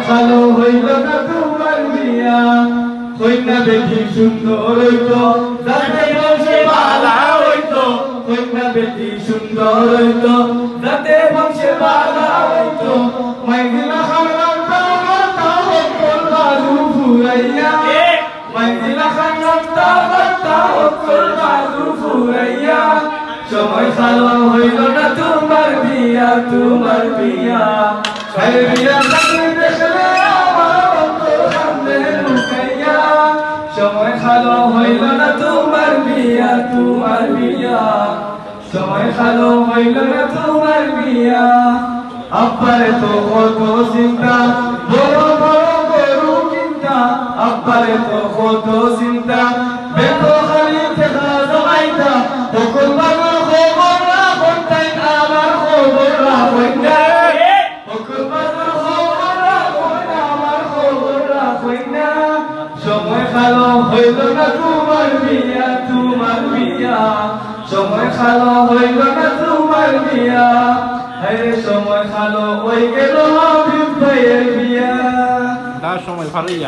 খালো হইল না তোমার বিয়া কইনা বেটি সুন্দর হইতো যাতে বংশে বালা হইতো কইনা বেটি সুন্দর হইতো যাতে বংশে বালা হইতো মাইদিনা খালাম তাওয়ার তাওয়ার বাজু ফুরাইয়া মাইদিনা খালাম তাওয়ার বাজু ফুরাইয়া সময় খালো হইল না তোমার বিয়া এই বিয়া তুমি দেখলে আমার অন্তর সামনে লুকাইয়া সময় খালো হইল না তোমার বিয়া সময় খালো হইল না তোমার বিয়া আব্বারে তো কত চিন্তা বড় বড় গরু চিন্তা আব্বারে তো কত চিন্তা বেতো খালি থেকে জমাইতা তখন বাবার খবর রাখুন তাই আমার খবর রাখুন না তখন বাবার খবর রাখুন আমার খবর রাখুন না সময় খালো হইল না তোমার বিয়া সময় খালো হইল না তোমার বিয়া আরে সময় খালো হই গেল হাবিব ভাইয়ের বিয়া তার সময় ভালোই